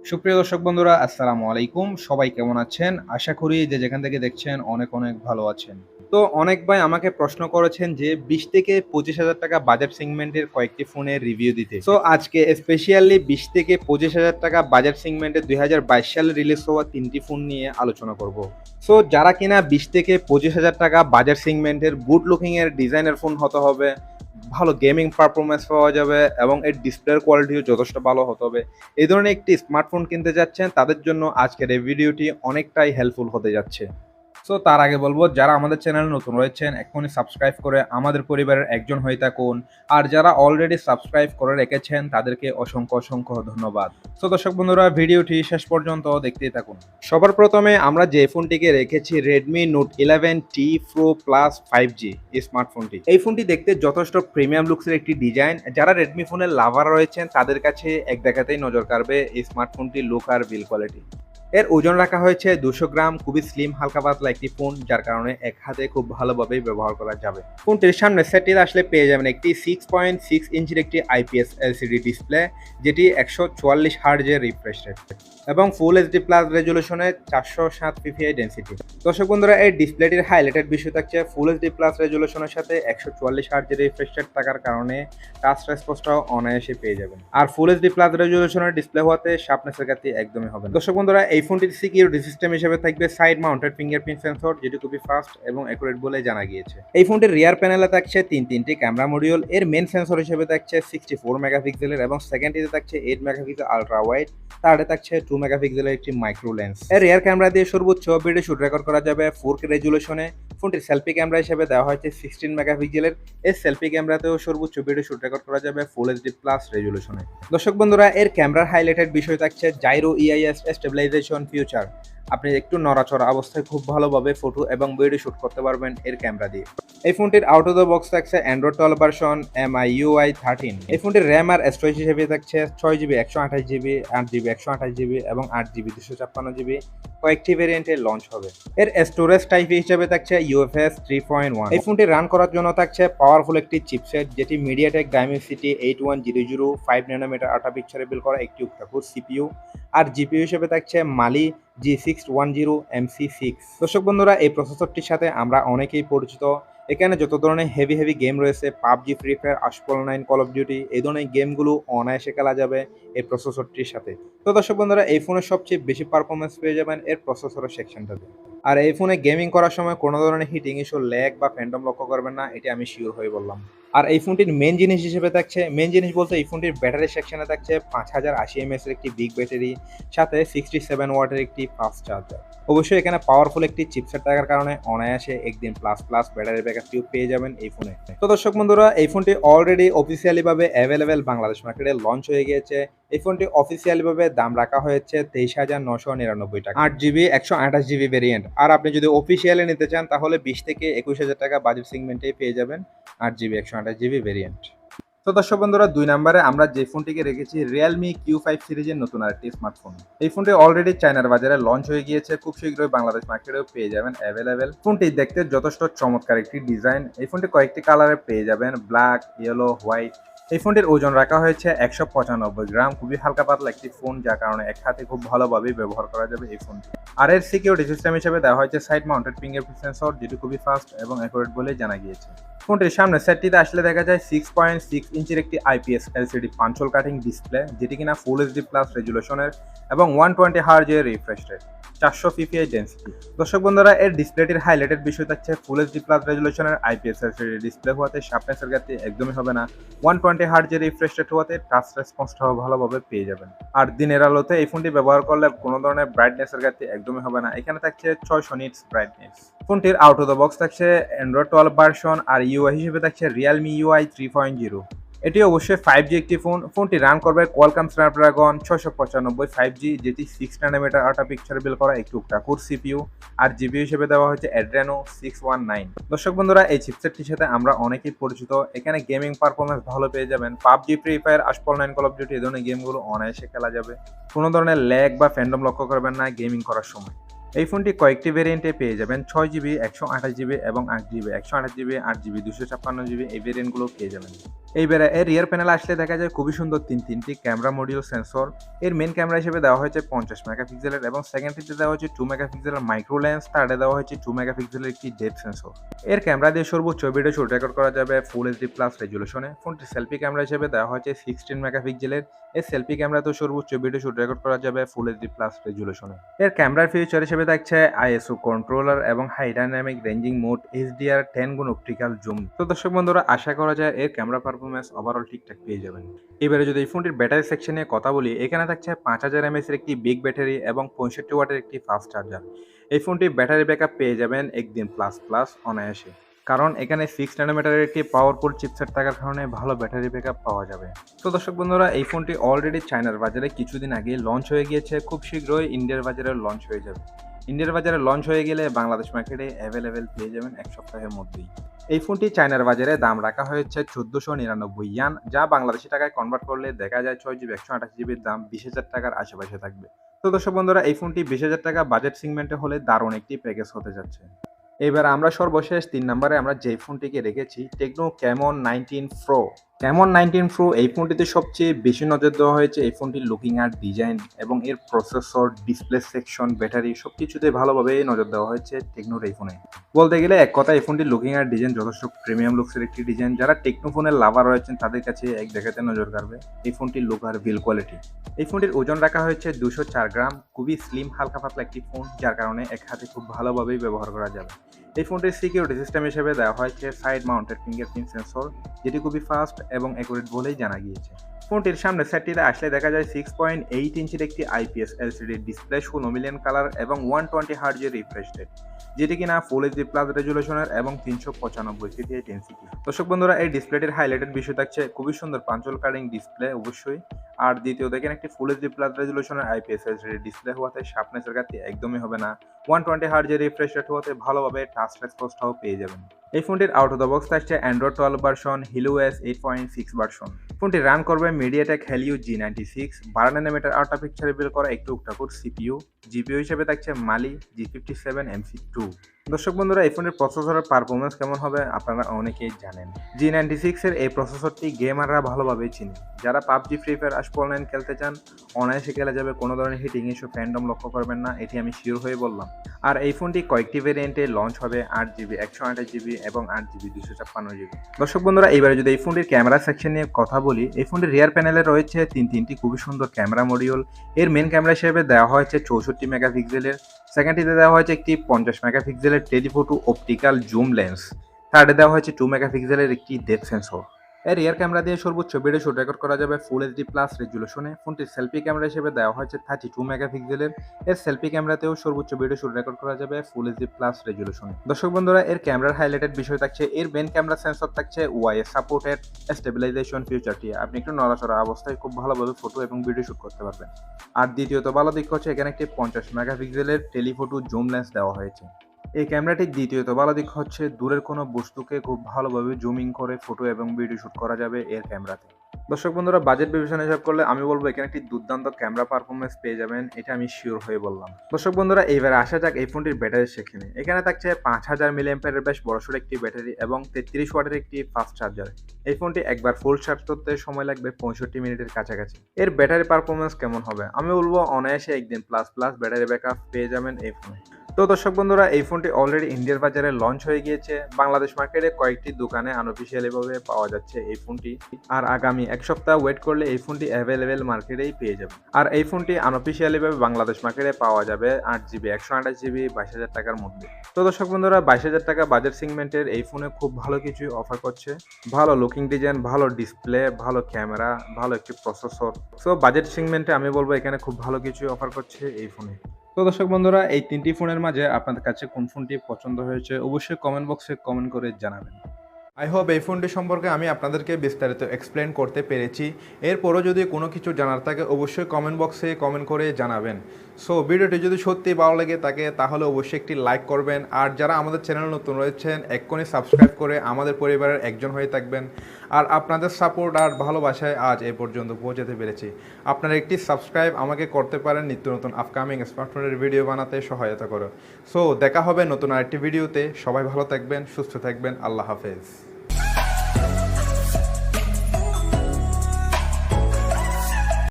সুপ্রিয় দর্শক বন্ধুরা, আসসালামু আলাইকুম। সবাই কেমন আছেন? আশা করি যে যেখান থেকে দেখছেন অনেক, অনেক ভালো আছেন। তো অনেক ভাই আমাকে প্রশ্ন করেছেন যে ২০ থেকে ৳২৫,০০০ বাজেট সেগমেন্টের কয়েকটি ফোনের রিভিউ দিতে। সো আজকে স্পেশালি ২০ থেকে ৳২৫,০০০ বাজেট সেগমেন্টে ২০২২ সালে রিলিজ হওয়া ৩ টি ফোন নিয়ে আলোচনা করব। সো যারা কিনা ২০ থেকে ৳২৫,০০০ বাজেট সেগমেন্টের গুড লুকিং এর ডিজাইনের ফোন হতে হবে, ভালো গেমিং পারফরম্যান্স পাওয়া যাবে এবং এর ডিসপ্লের কোয়ালিটিও যথেষ্ট ভালো হতে হবে। এই ধরনের একটি স্মার্টফোন কিনতে যাচ্ছেন তাদের জন্য আজকের এই ভিডিওটি অনেকটাই হেল্পফুল হতে যাচ্ছে। সো তার আগে বলব যারা আমাদের চ্যানেলে নতুন রয়েছেন এখনই সাবস্ক্রাইব করে আমাদের পরিবারের একজন হয়ে থাকুন। আর যারা অলরেডি সাবস্ক্রাইব করে রেখেছেন তাদেরকে অসংখ্য, অসংখ্য ধন্যবাদ। সো দর্শক বন্ধুরা ভিডিওটি শেষ পর্যন্ত দেখতেই থাকুন। সবার প্রথমে আমরা যে ফোনটিকে রেখেছি Redmi Note 11T Pro Plus 5G এই স্মার্টফোনটি। এই ফোনটি দেখতে যথেষ্ট প্রিমিয়াম লুকসের একটি ডিজাইন। যারা Redmi ফোনের লাভার রয়েছেন তাদের কাছে এক দেখাতেই নজর কাড়বে এই স্মার্টফোনটির লুক আর বিল্ড কোয়ালিটি। এর ওজন রাখা হয়েছে 200 গ্রাম, খুবই স্লিম হালকা পাতলা একটি ফোন যার কারণে এক হাতে খুব ভালোভাবে ব্যবহার করা যাবে। ফোনটির সামনে সেটটিতে আসলে পেয়ে যাবেন একটি 6.6 ইঞ্চির একটি IPS LCD ডিসপ্লে যেটি 144 হার্জের রিফ্রেশ রেট এবং ফুল এইচডি প্লাস রেজুলেশনে 407 পিপিআই ডেন্সিটি। দর্শক বন্ধুরা এই ডিসপ্লেটির হাইলাইটেড বিষয় থাকছে ফুল এইচডি প্লাস রেজুলেশনের সাথে 144 হার্জের রিফ্রেশ রেট থাকার কারণে টাচ রেসপন্সটাও অনায়াসে পেয়ে যাবেন। আর ফুল এইচডি প্লাস রেজুলেশনের ডিসপ্লে হওয়াতে শার্পনেসের ঘাটতি একদমই হবে না। দর্শক বন্ধুরা এই ফোনটির সিকিউরিটি সিস্টেম হিসেবে থাকবে সাইড মাউন্টেড ফিঙ্গারপ্রিন্ট সেন্সর যেটি খুবই ফাস্ট এবং অ্যাকুরেট বলে জানা গিয়েছে। এই ফোনটির রিয়ার প্যানেলে থাকছে তিনটি ক্যামেরা মডিউল। এর মেন সেন্সর হিসেবে থাকছে 64 মেগাপিক্সেলের এবং সেকেন্ডটিতে থাকছে 8 মেগাপিক্সেল আলট্রা ওয়াইড, থার্ডে থাকছে 2 মেগাপিক্সেলের একটি মাইক্রো লেন্স। এর রিয়ার ক্যামেরা দিয়ে সর্বোচ্চ ভিডিও শুট রেকর্ড করা যাবে 4K রেজুলেশনে। ফোনটির সেলফি ক্যামেরা হিসেবে দেওয়া হয়েছে 16 মেগাপিক্সেলের। এই সেলফি ক্যামেরাতেও সর্বোচ্চ ভিডিও শুট রেকর্ড করা যাবে ফুল এইচডি প্লাস রেজুলেশনে। দর্শক বন্ধুরা এর ক্যামেরার হাইলাইটেড বিষয় থাকছে জাইরো ইআইএস স্টেবিলাইজেশন ফিউচার। আপনি একটু নড়াচড়া অবস্থায় খুব ভালোভাবে ফটো এবং ভিডিও শুট করতে পারবেন এর ক্যামেরা দিয়ে। এই ফোনটির আউট অফ দ্য বক্স থাকছে অ্যান্ড্রয়েড 12 ভার্সন MIUI 13। এই ফোনটির র্যাম আর স্টোরেজ হিসেবে থাকছে 6GB 128GB, 8GB 128GB এবং 8GB 256GB। কয়েকটি ভেরিয়েন্টে লঞ্চ হবে। এর স্টোরেজ টাইপ হিসেবে থাকছে UFS 3.1। এই ফোনটি রান করার জন্য থাকছে পাওয়ারফুল একটি চিপসেট যেটি মিডিয়াটেক ডাইমেনসিটি 8100 5 ন্যানোমিটার 8 পিক্সেলে বিল্ড করা একটি octa-core CPU। আর জিপিইউ হিসেবে থাকছে মালি G610 MC6। দর্শক বন্ধুরা এই প্রসেসরটির সাথে আমরা অনেকেই পরিচিত। এখানে যত ধরনের হেভি গেম রয়েছে PUBG, free fire, Asphalt 9, call of duty এই ধরনের গেমগুলো অনায়াসে খেলা যাবে এই প্রসেসরটির সাথে। তো দর্শক বন্ধুরা এই ফোনের সবচেয়ে বেশি পারফরমেন্স পেয়ে যাবেন এর প্রসেসরের সেকশনটাতে। আর এই ফোনে গেমিং করার সময় কোনো ধরনের হিটিং ইস্যু, ল্যাগ বা ফ্যান্টম লক্ষ্য করবেন না, এটা আমি শিওর হয়ে বললাম। আর এই ফোনটির মেন জিনিস হিসেবে থাকছে, মেন জিনিস বলতে এই ফোনটির ব্যাটারি সেকশনে থাকছে 5080 mAh এর একটি বিগ ব্যাটারি, সাথে 67 ওয়াটের একটি ফাস্ট চার্জার। অবশ্যই এখানে পাওয়ারফুল একটি চিপসেট থাকার কারণে অনায়াসে একদিন প্লাস ব্যাটারি ব্যাকআপটিও পেয়ে যাবেন এই ফোনে। তো দর্শক বন্ধুরা এই ফোনটি অলরেডি অফিসিয়ালি ভাবে অ্যাভেলেবেল বাংলাদেশ মার্কেটে লঞ্চ হয়ে গিয়েছে। এই ফোনটি অফিসিয়ালি ভাবে দাম রাখা হয়েছে 23,999 টাকা, 8GB 128GB ভেরিয়েন্ট। আর আপনি যদি অফিসিয়ালি নিতে চান তাহলে 20 থেকে 21,000 টাকা বাজেট সেগমেন্টেই পেয়ে যাবেন 8GB 128GB ভেরিয়েন্ট। তো দর্শক বন্ধুরা 2 নম্বরে আমরা যে ফোনটিকে রেখেছি Realme Q5 সিরিজের নতুন আরেকটি স্মার্টফোন। এই ফোনটি অলরেডি চায়নার বাজারে লঞ্চ হয়ে গিয়েছে, খুব শীঘ্রই বাংলাদেশ মার্কেটেও পেয়ে যাবেন অ্যাভেলেবেল। ফোনটি দেখতে যথেষ্ট চমৎকার একটি ডিজাইন। এই ফোনটি কয়েকটি কালারে পেয়ে যাবেন, ব্ল্যাক, ইয়েলো, হোয়াইট। এই ফোনটির ওজন রাখা হয়েছে 195 গ্রাম, খুবই হালকা পাতলা একটি ফোন যার কারণে এক হাতে খুব ভালোভাবে ব্যবহার করা যাবে এই ফোনটি। আর এর সিকিউরিটি সিস্টেম হিসেবে দেওয়া হয়েছে সাইড মাউন্টেড ফিঙ্গারপ্রিন্ট সেন্সর যেটি খুবই ফাস্ট এবং অ্যাকুরেট বলে জানা গিয়েছে। ফোনটির সামনে সেটটিতে আসলে দেখা যায় 6.6 ইঞ্চির একটি IPS LCD punch hole cutting display যেটি কিনা ফুল এইচডি প্লাস রেজুলেশনের এবং 120 হার্জের রিফ্রেশ রেট, 400 পিপিআই ডেন্সিটি। দর্শক বন্ধুরা এর ডিসপ্লেটির হাইলাইটেড বিষয় থাকছে ফুল এইচডি প্লাস রেজুলেশনের IPS LCD ডিসপ্লে হওয়াতে শার্পনেসের ঘাটতি একদমই হবে না, 120 হার্জের রিফ্রেশ রেট হওয়াতে টাচ রেসপন্সটাও ভালোভাবে পেয়ে যাবেন। আর দিনের আলোতে এই ফোনটি ব্যবহার করলে কোনো ধরনের ব্রাইটনেসের ঘাটতি একদমই হবে না। এখানে থাকছে 600 নিটস ব্রাইটনেস। ফোনটির আউট অফ দ্য বক্স থাকছে অ্যান্ড্রয়েড 12 ভার্সন আর UI হিসেবে থাকছে realme UI 3.0। এটি অবশ্যই 5G একটি ফোন। ফোনটি রান করবে কোয়ালকম স্ন্যাপড্রাগন 695 5G যেটি 6 ন্যানোমিটার 8 পিক্সেলে বিল্ড করা একটি octa-core CPU। আর জিপিইউ হিসেবে দেওয়া হয়েছে Adreno 619। দর্শক বন্ধুরা এই চিপসেটটির সাথে আমরা অনেকেই পরিচিত। এখানে গেমিং পারফরমেন্স ভালো পেয়ে যাবেন, PUBG, free fire, Asphalt 9, call of duty এই ধরনের গেমগুলো অনায়াসে খেলা যাবে। কোনো ধরনের ল্যাগ বা ফ্যান্টম লক্ষ্য করবেন না গেমিং করার সময়। এই ফোনটি কয়েকটি ভেরিয়েন্টে পেয়ে যাবেন 6 জিবি, 128 জিবি এবং 8 জিবি। 128 জিবি, 8 জিবি, 256 জিবি এই ভেরিয়েন্টগুলো পেয়ে যাবেন। এর রিয়ার প্যানেল আসলে দেখা যায় খুবই সুন্দর তিনটি ক্যামেরা মডিউল সেন্সর। এর মেন ক্যামেরা হিসেবে দেওয়া হয়েছে 50 মেগাপিক্সেলের এবং সেকেন্ডটিতে দেওয়া হয়েছে 2 মেগাপিক্সেলের মাইক্রো লেন্স, থার্ডে দেওয়া হয়েছে 2 মেগাপিক্সেলের একটি ডেপথ সেন্সর। এর ক্যামেরা দিয়ে সর্বোচ্চ ভিডিও শুট রেকর্ড করা যাবে ফুল এইচডি প্লাস রেজুলেশনে। ফোনটি সেলফি ক্যামেরা হিসেবে দেওয়া হয়েছে 16 মেগাপিক্সেলের। এই সেলফি ক্যামেরাতেও সর্বোচ্চ ভিডিও শুট রেকর্ড করা যাবে ফুল এইচডি প্লাস রেজুলেশনে। এর ক্যামেরার ফিচার হিসেবে থাকছে আইএসও কন্ট্রোলার এবং high dynamic ranging mode, HDR 10 গুণ অপটিক্যাল জুম। তো দর্শক বন্ধুরা, আশা করা যায় এর ক্যামেরা পারফরমেন্স ওভারঅল ঠিকঠাক পেয়ে যাবেন। এবারে যদি এই ফোনটির ব্যাটারি সেকশন নিয়ে কথা বলি, এখানে থাকছে 5000 এমএএইচ এর একটি বিগ ব্যাটারি এবং 65 ওয়াটের একটি ফাস্ট চার্জার। এই ফোনটির ব্যাটারি ব্যাকআপ পেয়ে যাবেন একদিন প্লাস প্লাস অনায়াসে, কারণ এখানে 6 ন্যানোমিটারের একটি পাওয়ারফুল চিপসেট থাকার কারণে ভালো ব্যাটারি ব্যাকআপ পাওয়া যাবে। তো দর্শক বন্ধুরা, এই ফোনটি অলরেডি চায়নার বাজারে কিছুদিন আগে লঞ্চ হয়ে গিয়েছে, খুব শীঘ্রই ইন্ডিয়ার বাজারে লঞ্চ হয়ে যাবে। ইন্ডিয়ার বাজারে লঞ্চ হয়ে গেলে বাংলাদেশ মার্কেটে অ্যাভেলেবেল পেয়ে যাবেন এক সপ্তাহের মধ্যেই। এই ফোনটি চায়নার বাজারে দাম রাখা হয়েছে 1499 ইয়ান, যা বাংলাদেশি টাকায় কনভার্ট করলে দেখা যায় 6 জিবি 128 জিবির দাম 20,000 টাকার আশেপাশে থাকবে। তো দর্শক বন্ধুরা, এই ফোনটি 20,000 টাকা বাজেট সেগমেন্টে হলে দারুণ একটি প্যাকেজ হতে যাচ্ছে। এবার আমরা সর্বশেষ ৩ নম্বরে আমরা যেই ফোনটিকে রেখেছি, techno Camon 19 pro. Camon 19 pro এই ফোনটিতে সবচেয়ে বেশি নজর দেওয়া হয়েছে এই ফোনটির লুকিং আর ডিজাইন এবং এর প্রসেসর, ডিসপ্লে সেকশন, ব্যাটারি সবকিছুতে ভালোভাবে নজর দেওয়া হয়েছে টেকনোর এই ফোনে। বলতে গেলে এক কথা, এই ফোনটির লুকিং আর ডিজাইন যথেষ্ট প্রিমিয়াম লুকসের একটি ডিজাইন। যারা টেকনো ফোনের লাভার রয়েছেন তাদের কাছে এক দেখাতে নজর কাড়বে এই ফোনটির লুক আর বিল কোয়ালিটি। এই ফোনটির ওজন রাখা হয়েছে 204 গ্রাম, খুবই স্লিম হালকা পাতলা একটি ফোন, যার কারণে এক হাতে খুব ভালোভাবেই ব্যবহার করা যাবে। এই ফোনটির সিকিউরিটি সিস্টেম হিসেবে দেওয়া হয়েছে সাইড মাউন্টেড ফিঙ্গারপ্রিন্ট সেন্সর, যেটি খুবই ফাস্ট এবং অ্যাকুরেট বলেই জানা গিয়েছে। ফোনটির সামনের সাইডটিতে আসলে দেখা যায় 6.8 ইঞ্চির একটি IPS LCD display, 16 million colour এবং 120 হার্জের রিফ্রেশ রেট, যেটি কিনা ফুল এইচডি প্লাস রেজুলেশনের এবং 395 সিপিআই ডেনসিটি। দর্শক বন্ধুরা, এই ডিসপ্লেটির হাইলাইটেড বিষয় থাকছে খুবই সুন্দর পাঞ্চল কার্ডিং ডিসপ্লে অবশ্যই। আর দ্বিতীয় দেখেন, একটি ফুল এইচডি প্লাস রেজুলেশনের আইপিএস এলসিডি ডিসপ্লে হওয়াতে শার্পনেসের ঘাটতি একদমই হবে না। 120 হার্জের রিফ্রেশ রেট হওয়াতে ভালোভাবে টাচ রেসপন্সটাও পেয়ে যাবেন। এই ফোনটির আউট অফ দ্য বক্স থাকছে অ্যান্ড্রয়েড 12 ভার্সন, হিলওএস 8.6 ভার্সন। ফোনটি রান করবে MediaTek Helio G96, 12 nanometre ultra picture reveal করা একটু অক্টাকোর সিপিইউ। জিপিইউ হিসেবে থাকছে মালি G57 MC2। দর্শক বন্ধুরা, এই ফোনের প্রসেসরের পারফরমেন্স কেমন হবে আপনারা অনেকেই জানেন। G96 এর এই প্রসেসরটি গেমাররা ভালোভাবেই চিনে। যারা পাবজি, ফ্রি ফায়ার, আশপ অনলাইন খেলতে চান, অনায়াসে খেলা যাবে, কোনো ধরনের হিটিং ইস্যু, ফ্যান্ডম লক্ষ্য করবেন না, এটি আমি শিওর হয়ে বললাম। আর এই ফোনটি কয়েকটি ভেরিয়েন্টে লঞ্চ হবে, 8 জিবি, 128 জিবি এবং 8 জিবি, 256 জিবি। দর্শক বন্ধুরা, এইবারে যদি এই ফোনটির ক্যামেরা সেকশন নিয়ে কথা বলি, এই ফোনটির রিয়ার প্যানেলে রয়েছে তিনটি খুবই সুন্দর ক্যামেরা মডিউল। এর মেন ক্যামেরা হিসেবে দেওয়া হয়েছে 64 মেগাপিক্সেলের, সেকেন্ডটিতে দেওয়া হয়েছে একটি 50 মেগাপিক্সেলের টেলিফোটো অপটিক্যাল জুম লেন্স, থার্ডে দেওয়া হয়েছে 2 মেগাপিক্সেলের একটি ডেপথ সেন্সর। এর রিয়ার ক্যামেরা দিয়ে সর্বোচ্চ ভিডিও শুট রেকর্ড করা যাবে ফুল এইচডি প্লাস রেজুলেশনে। ফোনটির সেলফি ক্যামেরা হিসেবে দেওয়া হয়েছে 32 মেগাপিক্সেলের। এর সেলফি ক্যামেরাতেও সর্বোচ্চ ভিডিও শুট রেকর্ড করা যাবে ফুল এইচডি প্লাস রেজুলেশনে। দর্শক বন্ধুরা, এর ক্যামেরার হাইলাইটেড বিষয় থাকছে এর মেন ক্যামেরা সেন্সর থাকছে ওয়াইএস সাপোর্টেড স্টেবিলাইজেশন ফিচারটি। আপনি একটু নড়াচড়া অবস্থায় খুব ভালোভাবে ফটো এবং ভিডিও শুট করতে পারবেন। আর দ্বিতীয়ত ভালো দিক হচ্ছে এখানে একটি 50 মেগাপিক্সেলের টেলিফোটো জুম লেন্স দেওয়া হয়েছে। এই ক্যামেরাটির দ্বিতীয়ত ভালো দিক হচ্ছে দূরের কোনো বস্তুকে খুব ভালোভাবে জুমিং করে ফটো এবং ভিডিও শুট করা যাবে এর ক্যামেরাতে। দর্শক বন্ধুরা, বাজেট বিবেচনা হিসাব করলে আমি বলবো এখানে একটি দুর্দান্ত ক্যামেরা পারফরমেন্স পেয়ে যাবেন, এটা আমি শিওর হয়ে বললাম। দর্শক বন্ধুরা, এইবার আসা যাক এই ফোনটির ব্যাটারি সেকশনে। এখানে থাকছে 5000 মিলিঅ্যাম্পিয়ারের বেশ বড়সড় একটি ব্যাটারি এবং 33 ওয়াটের একটি ফাস্ট চার্জার। এই ফোনটি একবার ফুল চার্জ করতে সময় লাগবে 65 মিনিটের কাছাকাছি। এর ব্যাটারি পারফরমেন্স কেমন হবে? আমি বলবো অনায়াসে একদিন প্লাস প্লাস ব্যাটারি ব্যাকআপ পেয়ে যাবেন এই ফোনে। তো দর্শক বন্ধুরা, এই ফোনটি অলরেডি ইন্ডিয়ার বাজারে লঞ্চ হয়ে গিয়েছে। বাংলাদেশ মার্কেটে কয়েকটি দোকানে আনঅফিসিয়ালি ভাবে পাওয়া যাচ্ছে এই ফোনটি। আর আগামী এক সপ্তাহ ওয়েট করলে এই ফোনটি অ্যাভেলেবেল মার্কেটেই পেয়ে যাবে। আর এই ফোনটি আনঅফিসিয়ালি ভাবে বাংলাদেশ মার্কেটে পাওয়া যাবে 8 জিবি, 128 জিবি, 22,000 টাকার মধ্যে। তো দর্শক বন্ধুরা, 22,000 টাকা বাজেট সেগমেন্টের এই ফোনে খুব ভালো কিছুই অফার করছে। ভালো লুকিং ডিজাইন, ভালো ডিসপ্লে, ভালো ক্যামেরা, ভালো একটি প্রসেসর। সো বাজেট সেগমেন্টে আমি বলবো এখানে খুব ভালো কিছুই অফার করছে এই ফোনে। তো দর্শক বন্ধুরা, এই তিনটি ফোনের মাঝে আপনাদের কাছে কোন ফোনটি পছন্দ হয়েছে অবশ্যই কমেন্ট বক্সে কমেন্ট করে জানাবেন। আই হোপ এই ফোনটি সম্পর্কে আমি আপনাদেরকে বিস্তারিত এক্সপ্লেন করতে পেরেছি। এরপরও যদি কোনো কিছু জানার থাকে অবশ্যই কমেন্ট বক্সে কমেন্ট করে জানাবেন। সো ভিডিওটি যদি সত্যি ভালো লেগে থাকে তাহলে অবশ্যই একটি লাইক করবেন, আর যারা আমাদের চ্যানেল নতুন রয়েছেন এক্ষুনি সাবস্ক্রাইব করে আমাদের পরিবারের একজন হয়ে থাকবেন। আর আপনাদের সাপোর্ট আর ভালোবাসায় আজ এই পর্যন্ত পৌঁছাতে পেরেছি। আপনারা একটি সাবস্ক্রাইব আমাকে করতে পারেন নিত্য নতুন আপকামিং স্মার্টফোনের ভিডিও বানাতে সহায়তা করো। সো দেখা হবে নতুন আরেকটি ভিডিওতে। সবাই ভালো থাকবেন, সুস্থ থাকবেন। আল্লাহ হাফেজ।